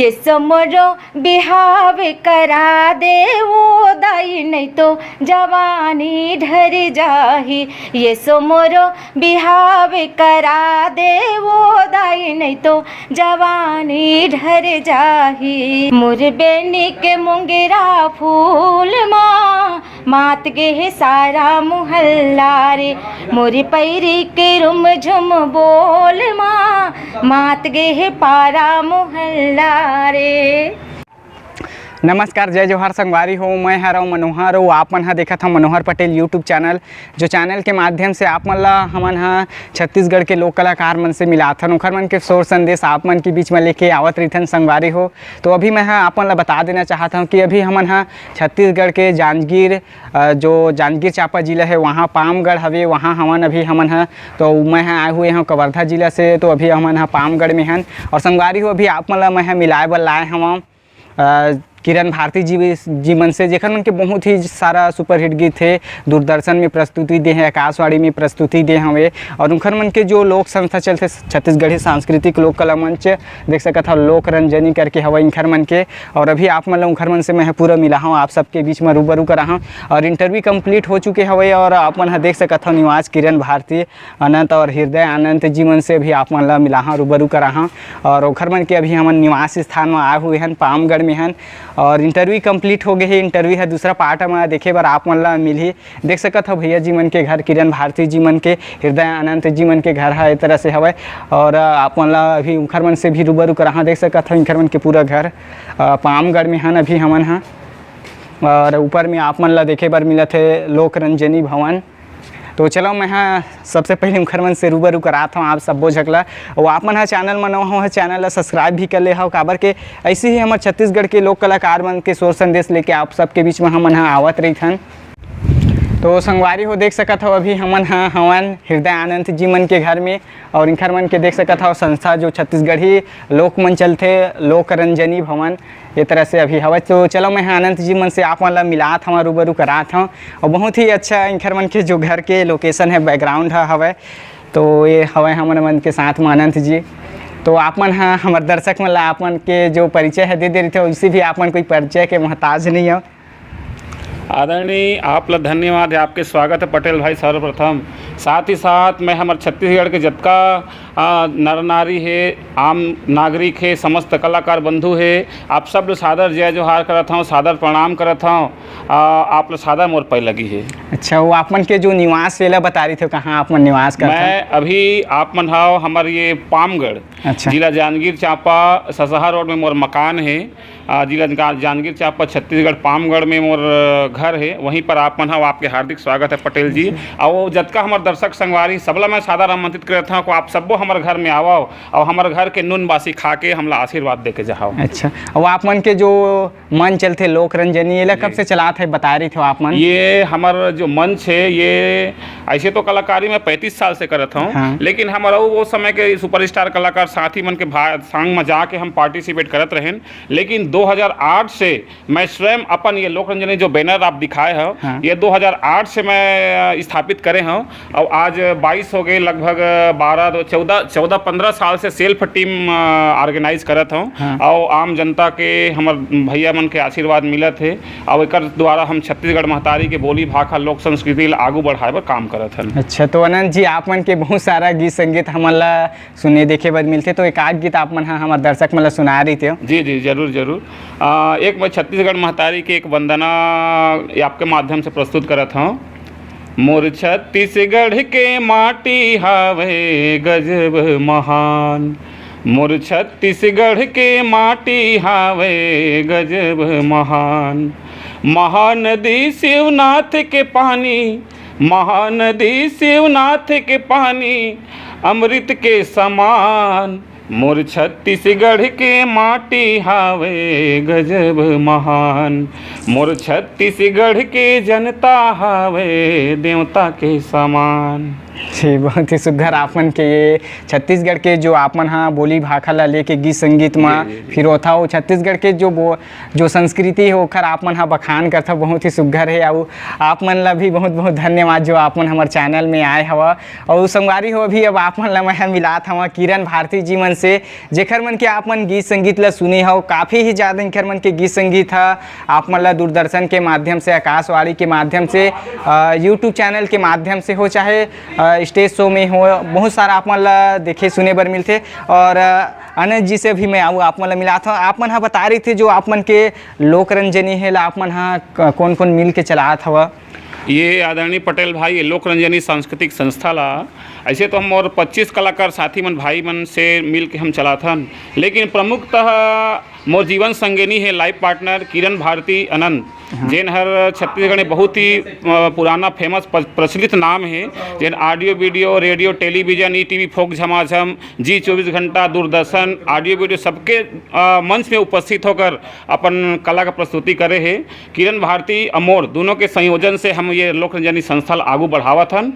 ये समरो बिहाव करा दे वो दाई, नहीं तो जवानी ढर जाही। ये समरो बिहाव करा दे वो दाई, नहीं तो जवानी ढर जाही। मोर बेनी के मुंगेरा फूल माँ मात गे है सारा मोहल्ला रे। मोरी पैरी के रुम झुम बोल माँ मात गे है पारा मोहल्ला रे। नमस्कार, जय जोहार संगवारी हो। मैं हूँ मनोहर हो। आप मन देखत हम मनोहर पटेल यूट्यूब चैनल, जो चैनल के माध्यम से आप मन ला हमन छत्तीसगढ़ के लोक कलाकार मन से मिलाथन, ओखर मन के शोर संदेश आप मन के बीच में लेके आवत रहीथन संगवारी हो। तो अभी मैं आप मन ला बता देना चाहता हूँ कि अभी हमन छत्तीसगढ़ के जांजगीर, जो जांजगीर चांपा जिला है, वहाँ पामगढ़ हवे, वहाँ हमन अभी हमन तो मैं आए हुए हैं कवर्धा जिला से। तो अभी हमन पामगढ़ में हन और संगवारी हो अभी आप मन ला मैं मिलाए बर लाए हम किरण भारती जी मन से, जेखर मन के बहुत ही सारा सुपरहिट गीत है, दूरदर्शन में प्रस्तुति दे हैं, आकाशवाणी में प्रस्तुति दे हवे। और उनखर मन के जो लोक संस्था चलते छत्तीसगढ़ी सांस्कृतिक लोक कला मंच देख सकत हो, लोक रंजनी करके हवा इनखर मन के। और अभी आप मन उनखर मन से मैं पूरा मिला हूँ, आप सबके बीच में रूबरू करा हूँ और इंटरव्यू कंप्लीट हो चुके हवे। और आप मन देख सकत हो निवास किरण भारती अनंत और हृदय अनंत जी मन से भी आप मन ला मिला हूँ, रूबरू करा हूँ। और ओखर मन के अभी हमन निवास स्थान में आए हुए हैं, पामगढ़ में हैं और इंटरव्यू कंप्लीट हो गए है। इंटरव्यू है दूसरा पार्ट में देखे बार आप मन ला मिली। देख सकत हो भैया जी मन के घर, किरण भारती जी मन के, हृदय अनंत जी मन के घर है, इस तरह से हवे। और आप मन ला अभी उनखर मन से भी रूबरू करा देख सकत हो, इनखर मन के पूरा घर पामगढ़ में हन अभी हमन हाँ। और ऊपर में आप मन ला देखे बार मिलत है लोक रंजनी भवन। तो चलो मैं सबसे पहले उनखर मन से रूबरू कराता हूँ आप सब झकला। और आप मन चैनल में नवा हो, चैनल ला सब्सक्राइब भी कर ले हो, काबर के ऐसे ही हमारे छत्तीसगढ़ के लोक कलाकार मन के शोर संदेश लेके आप सबके बीच में हमन आवत रहीथन। तो संगवारी हो देख सकत हो अभी हमन हवन हृदय आनंद जी मन के घर में। और इनखर मन के देख सकत हो संस्था जो छत्तीसगढ़ी लोक मन चलते, लोक रंजनी भवन, ये तरह से अभी हवा। तो चलो मैं आनंद जी मन से आप मन ला मिलात हूँ, रूबरू करात हूँ। और बहुत ही अच्छा इनखर मन के जो घर के लोकेशन है, बैकग्राउंड है हवे। तो ये हवे हमन मन के साथ में आनंद जी। तो आप मन हमारे दर्शक मन ला आप मन के जो परिचय है दे रहे थे, उसी भी आप मन कोई परिचय के मोहताज नहीं हो। आदरणीय आप ला धन्यवाद है, आपके स्वागत है पटेल भाई सर्वप्रथम। साथ ही साथ मैं हमारे छत्तीसगढ़ के जतका नर नारी है, आम नागरिक है, समस्त कलाकार बंधु है, आप सब लोग सादर जय जोहार करत हूँ, सादर प्रणाम करत हूँ। आप लोग सादर मोर पै लगी है। अच्छा, वो आप मन के जो निवास वेला बता रही थे, कहाँ आप मन निवास करते? मैं अभी आप मन हाओ हमारे ये पामगढ़, अच्छा, जिला जांजगीर चांपा ससहा रोड में मोर मकान है। जिला जांजगीर चांपा छत्तीसगढ़ पामगढ़ में मोर घर है, वहीं पर आप मन हाओ। आपके हार्दिक स्वागत है पटेल जी। और जतका हमारे दर्शक संगवारी सबला मैं सादर आमंत्रित करता हूँ, आप सबो हमारे घर में आओ और हमारे घर के नून बासी खा के हमला आशीर्वाद दे के जाओ। अच्छा, और आप मन के जो मन चलते लोक रंजनी, ये कब से चलाते है बता रही थे आप मन? ये हमारा जो मंच है, ये ऐसे तो कलाकारी में 35 साल से करता हूँ। हाँ। लेकिन हमारा वो समय के सुपरस्टार कलाकार साथी मन के संग में जाके हम पार्टिसिपेट करत रहें। लेकिन 2008 से मैं स्वयं अपन ये लोक रंजनी जो बैनर आप दिखाए हो, हाँ, ये 2008 से मैं स्थापित करे हूँ। और आज 22 हो गए, लगभग 14-15 साल से सेल्फ टीम ऑर्गेनाइज करत हूँ। हाँ। और आम जनता के हमार भैया मन के आशीर्वाद मिलत है। और एक द्वारा हम छत्तीसगढ़ महतारी के बोली भाषा लोक संस्कृति ला आगू बढ़ाए बर काम करत हन। अच्छा, तो अनंत जी आप मन के बहुत सारा गीत संगीत हमन ला सुने देखे बर मिलते, तो एक आध गीत आप मन हमारे दर्शक मन ला सुना रही थे? जी जी, जरूर जरूर। एक मैं छत्तीसगढ़ महतारी के एक वंदना आपके माध्यम से प्रस्तुत करत हूँ। मोर छत्तीसगढ़ के माटी हावे गजब महान, मोर छत्तीसगढ़ के माटी हावे गजब महान। महानदी शिवनाथ के पानी, महानदी शिवनाथ के पानी अमृत के समान। मोर छत्तीसगढ़ के माटी हावे गजब महान, मोर छत्तीसगढ़ के जनता हावे देवता के समान। जी बहुत ही सुघर आपन के ये छत्तीसगढ़ के जो आपन हाँ बोली भाखा ला लेके गीत संगीत में फिर होता हो छत्तीसगढ़ के जो संस्कृति है ओखर आपन हाँ बखान करता बहुत ही सुघर है। और आप मन ला भी बहुत बहुत धन्यवाद जो आपन हमारे चैनल में आए हवा। और संगवारी हो भी अब आपन ला मैं मिलात हवा किरण भारती जी मन से जेखर मन के आपन गीत संगीत ला सुने हो काफ़ी ही ज़्यादा इनकर मन के गीत संगीत है आप मन ला दूरदर्शन के माध्यम से आकाशवाणी के माध्यम से यूट्यूब चैनल के माध्यम से हो चाहे स्टेज शो में हो बहुत सारा आप मन ला देखे सुने बर मिलते। और अनंत जी से भी मैं आऊँ आप मन ला मिला था आप मन हाँ बता रही थी जो आप मन के लोक रंजनी है आप मन हाँ कौन कौन मिल के चलात हवा। ये आदरणीय पटेल भाई ये लोक रंजनी सांस्कृतिक संस्था ला ऐसे तो हम और 25 कलाकार साथी मन भाई मन से मिल के हम चलाथन, लेकिन प्रमुखतः मोर जीवन संगिनी है लाइफ पार्टनर किरण भारती अनंत जेन हर छत्तीसगढ़ में बहुत ही पुराना फेमस प्रचलित नाम है जेन audio video radio television ETV folk झमाझम जी 24 घंटा दूरदर्शन ऑडियो वीडियो सबके मंच में उपस्थित होकर अपन कला का प्रस्तुति करे है। किरण भारती अमोर दोनों के संयोजन से हम ये लोक रंजनी संस्था आगू बढ़ावत हन।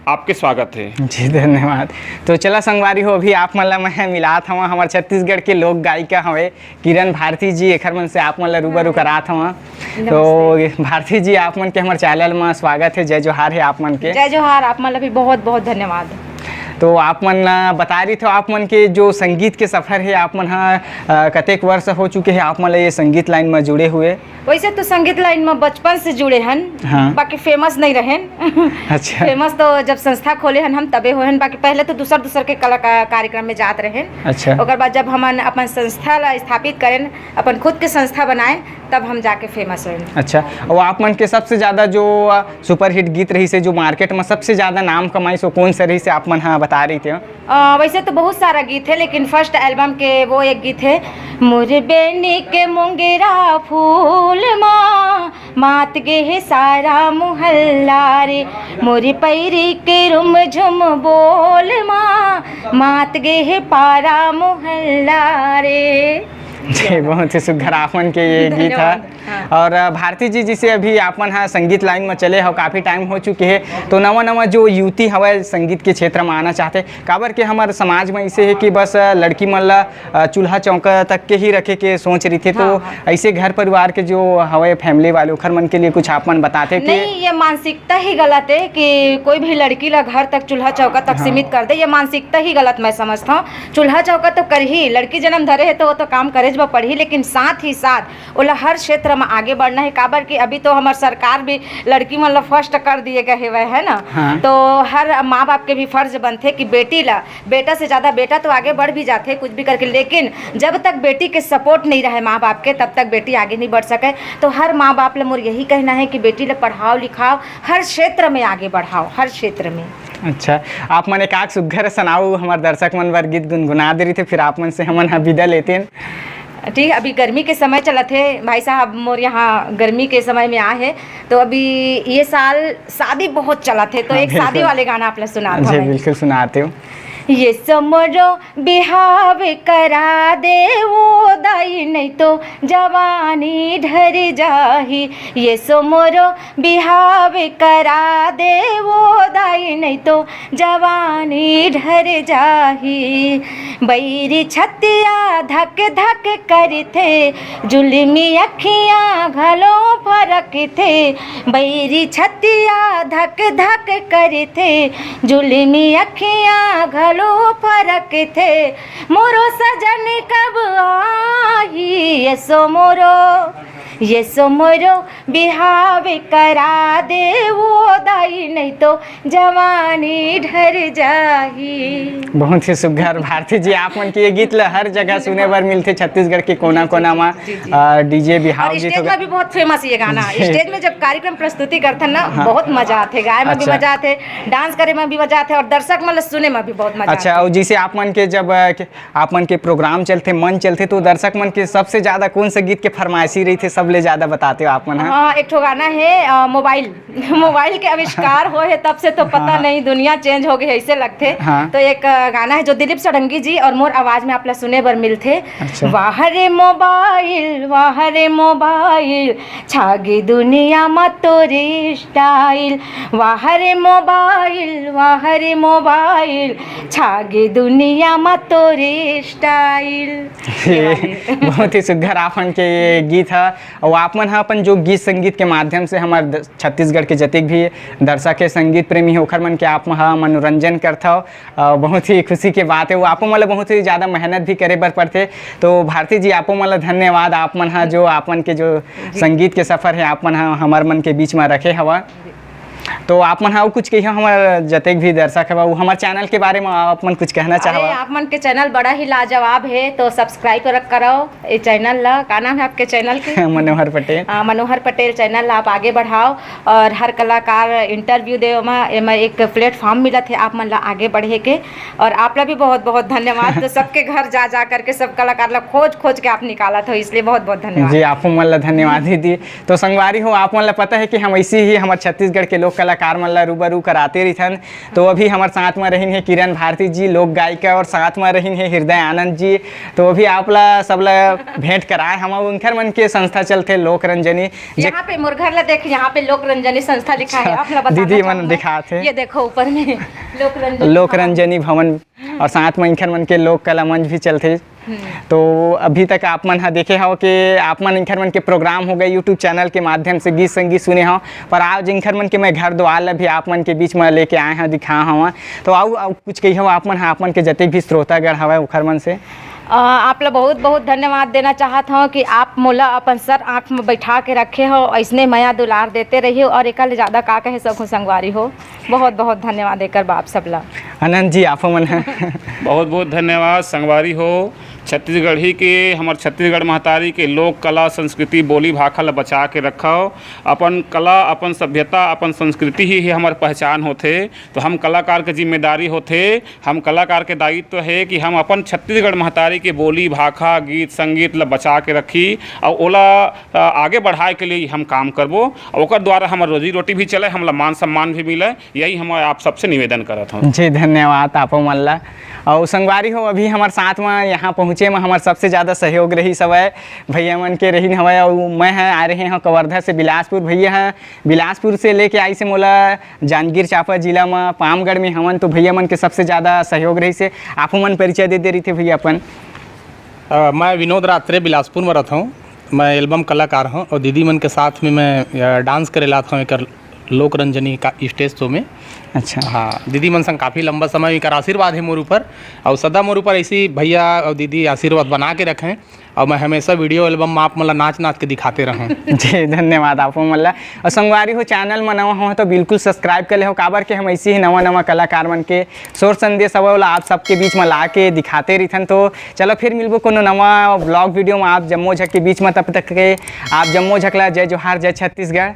आपके स्वागत है जी धन्यवाद। तो चला संगवारी हो अभी आप मन ला मैं मिलात हवा हमारे छत्तीसगढ़ के लोक गायिका हवे किरण भारती जी एखर मन से आप मन ला रूबरू करात हवा। तो भारती जी आप मन के हमारे चैनल में स्वागत है। जय जोहार है आप मन के। जय जोहार आप मन ला भी बहुत बहुत धन्यवाद। तो आप मन बता रही थे आप मन के जो संगीत के सफ़र है आप मन हाँ कतेक वर्ष हो चुके हैं आप मन ये संगीत लाइन में जुड़े हुए। वैसे तो संगीत लाइन में बचपन से जुड़े हन। हाँ। बाकी फेमस नहीं रहें। अच्छा फेमस तो जब संस्था खोले हन हम तबे हुए हन, बाकी पहले तो दूसर के कला कार्यक्रम में जात रहें। अच्छा ओकर बाद जब हम अपन संस्था ला स्थापित करें अपन खुद के संस्था बनाएं तब हम जाके फेमस हुए। अच्छा और आप मन के सबसे ज़्यादा जो सुपरहिट गीत रही से जो मार्केट में सबसे ज़्यादा नाम कमाई सो कौन सा रही से आप मन हाँ बता रही थे। वैसे तो बहुत सारा गीत है लेकिन फर्स्ट एल्बम के वो एक गीत है मोरे बेनी के मुंगेरा फूल माँ मात गे है सारा मोहल्ला रे मोरे पैरी के रुम झुम बोल माँ मात गे है पारा मोहल्ला रे। जी बहुत ही सुघर आपन के ये गीत है। और भारती जी जिसे अभी आपन हाँ संगीत लाइन में चले हो काफ़ी टाइम हो चुके हैं तो नवा नवा जो युवती हवा संगीत के क्षेत्र में आना चाहते काबर के हमारे समाज में ऐसे है कि बस लड़की मन ला चूल्हा चौका तक के ही रखे के सोच रही थे। तो ऐसे घर परिवार के जो हवा फैमिली वाले खर मन के लिए कुछ आपन बताते कि नहीं ये मानसिकता ही गलत है कि कोई भी लड़की ला घर तक चूल्हा चौका तक सीमित कर दे। ये मानसिकता ही गलत मैं समझता हूँ। चूल्हा चौका तो कर ही लड़की जन्म धरे है तो वो तो काम करे जब पढ़ी लेकिन साथ ही साथ ओला हर क्षेत्र में आगे बढ़ना है। काबर कि अभी तो हमार सरकार भी लड़की मतलब फर्स्ट कर दिए गए हुए है ना। हाँ। तो हर माँ बाप के भी फर्ज बनते कि बेटी ला बेटा से ज़्यादा बेटा तो आगे बढ़ भी जाते कुछ भी करके, लेकिन जब तक बेटी के सपोर्ट नहीं रहे माँ बाप के तब तक बेटी आगे नहीं बढ़ सके। तो हर माँ बाप ला मोर यही कहना है कि बेटी ला पढ़ाओ लिखाओ हर क्षेत्र में आगे बढ़ाओ हर क्षेत्र में। अच्छा आप मन एक आग सुघर सुनाओ हमारे दर्शक मन वर गीत गुनगुना दे रही थे फिर आप मन से हमन विदा लेते हैं। ठीक अभी गर्मी के समय चला थे भाई साहब मोर यहाँ गर्मी के समय में आए हैं तो अभी ये साल शादी बहुत चला थे तो एक शादी वाले गाना आप लोग सुना जी बिल्कुल सुनाते हो। ये समरो बिहाव करा दे वो दाई नहीं तो जवानी ढर जाही। ये समरो बिहाव करा दे वो दाई नहीं तो जवानी ढर जाही। बैरी छतिया धक धक करते जुलमी अखियाँ घलो फरक थे। बैरी छतिया धक धक करते जुलमी अखियाँ घलो फरक थे। मोरो सजन कब आई ये सो मोरो बिहाव करा दे वो दाई नहीं तो जवानी ढर जाही। बहुत ही सुघर भारती जी आप मन के ये गीत ला हर जगह सुने बर मिलते छत्तीसगढ़ के कोना कोना में डीजे बिहाव जी स्टेज में भी बहुत फेमस ये गाना। स्टेज में जब कार्यक्रम प्रस्तुति करते ना बहुत मजा आते गाय में भी मजा आते डांस करे में भी मजा आते और दर्शक मतलब सुने में भी बहुत मजा। अच्छा और जिसे आप मन के जब आप मन के प्रोग्राम चलते मन चलते तो दर्शक मन के सबसे ज्यादा कौन सा गीत के फरमाइशी रही थे सब सबले ज़्यादा बताते हो आप मन ह? हाँ, एक ठो गाना है मोबाइल मोबाइल के आविष्कार हो है तब से तो पता नहीं दुनिया चेंज हो गई है ऐसे लगते। हाँ। तो एक गाना है जो दिलीप सडंगी जी और मोर आवाज में आप ला सुने बर मिलते। अच्छा। वाह रे मोबाइल छागी दुनिया में तोरी स्टाइल, वाह रे मोबाइल छागी दुनिया में तोरी स्टाइल। बहुत ही सुघर आपन के ये गीत है और आपमन ह अपन जो गीत संगीत के माध्यम से हमारे छत्तीसगढ़ के जतिक भी दर्शक है संगीत प्रेमी है ओखर मन के आप मनोरंजन करता हो, बहुत ही खुशी के बात है। वो आपो मन बहुत ही ज़्यादा मेहनत भी करे बर पड़ते। तो भारती जी आपो मन धन्यवाद, आप मन ह जो आपन के जो संगीत के सफ़र है आप मन हमार मन के बीच में रखे हवा। तो आप मन हाँ कुछ कहिए हमारे जतेक भी दर्शक है वो हमारे चैनल के बारे में आप मन कुछ कहना चाहो? अरे आप मन के चैनल बड़ा ही लाजवाब है, तो सब्सक्राइब करो ये चैनल ला। का नाम है आपके चैनल के? मनोहर पटेल। मनोहर पटेल चैनल ला आप आगे बढ़ाओ और हर कलाकार इंटरव्यू दे में एक प्लेटफॉर्म मिला थे आप मन ला आगे बढ़े के। और आप ला भी बहुत बहुत धन्यवाद। तो सबके घर जा करके सब कलाकार ला खोज के आप निकाला था, इसलिए बहुत बहुत धन्यवाद जी। आपको मन ला धन्यवाद दीदी। तो संगवारी हो आप मन ला पता है कि हम ऐसे ही हमारे छत्तीसगढ़ के लोक कलाकार मन ला रूबरू कराते रहन। तो अभी हमारे साथ में रहीन है किरण भारती जी लोक गायिका और साथ में रहीन है हृदय आनंद जी। तो अभी आप ला सब ला भेंट कराए हम उनकर मन के संस्था चलते लोक रंजनी। यहाँ पे मुरघर ला देख, यहाँ पे लोक रंजनी संस्था लिखा है, आप ला बताना दीदी मन दिखाते ये देखो ऊपर में लोक रंजनी भवन और साथ में इनकर मन के लोक कला मंच भी चलते। तो अभी तक आप मन हा देखे हो कि आप मन इनकर मन के प्रोग्राम हो गए यूट्यूब चैनल के माध्यम से गीत संगीत सुने हो, पर आज इनकर मन के मैं घर द्वार भी आप मन के बीच में लेके आए हैं दिखा हवा। तो आओ कुछ कही हो आप मन के जते भी श्रोतागण हवा उखर मन से आप लोग बहुत बहुत धन्यवाद देना चाहत हूँ कि आप मोला अपन सर आँख में बैठा के रखे हो, ऐसने माया दुलार देते रही हो और एक ज़्यादा का कहे सब संगवारी हो। बहुत बहुत धन्यवाद देकर बाप सबला। आनंद जी आप मन बहुत बहुत धन्यवाद संगवारी हो। छत्तीसगढ़ ही के हमारे छत्तीसगढ़ महतारी के लोक कला संस्कृति बोली भाखा ला बचा के रखो। अपन कला अपन सभ्यता अपन संस्कृति ही हमार पहचान होथे। तो हम कलाकार के जिम्मेदारी होथे, हम कलाकार के दायित्व है कि हम अपन छत्तीसगढ़ महतारी के बोली भाखा गीत संगीत ला बचा के रखी और ओला आगे बढ़ाए के लिए हम काम करबो और ओकर द्वारा हमार रोजी रोटी भी चले, हमला मान सम्मान भी मिले। यही हम आप सबसे निवेदन करत हूँ जी। धन्यवाद आप मन ला। और संगवारी हो अभी हमारे साथ में यहाँ पहुँचे में हमारे सबसे ज़्यादा सहयोग रही सब है भैया मन के रही हवा। और मैं हैं आ रहे हैं कवर्धा से बिलासपुर। भैया हैं बिलासपुर से लेके आई से मोला जांजगीर चांपा जिला में पामगढ़ में हवन। तो भैया मन के सबसे ज़्यादा सहयोग रही से आप मन परिचय दे रही थे भैया अपन? मैं विनोद रात्रे बिलासपुर में रहता हूँ। मैं एल्बम कलाकार हूँ और दीदी मन के साथ में मैं डांस करे लाता हूँ एक लोक रंजनी का स्टेज शो में। अच्छा हाँ, दीदी मन संग काफ़ी लंबा समय एक आशीर्वाद है मोर ऊपर और सदा मोर ऊपर ऐसी भैया और दीदी आशीर्वाद बना के रखें और मैं हमेशा वीडियो एल्बम में आप मतलब नाच के दिखाते रहूँ। जी धन्यवाद आप मतलब। और संगवारी हो चैनल में नवा हो तो बिल्कुल सब्सक्राइब कर ले हो, काबर के हम ऐसे ही नवा कलाकार मन के शोर संदेश वाला आप सबके बीच में ला के दिखाते रहन। तो चलो फिर मिलबो कोनो नवा ब्लॉग वीडियो में आप जम्मो झक के बीच में। तब तक के आप जम्मो झकला जय जोहार जय छत्तीसगढ़।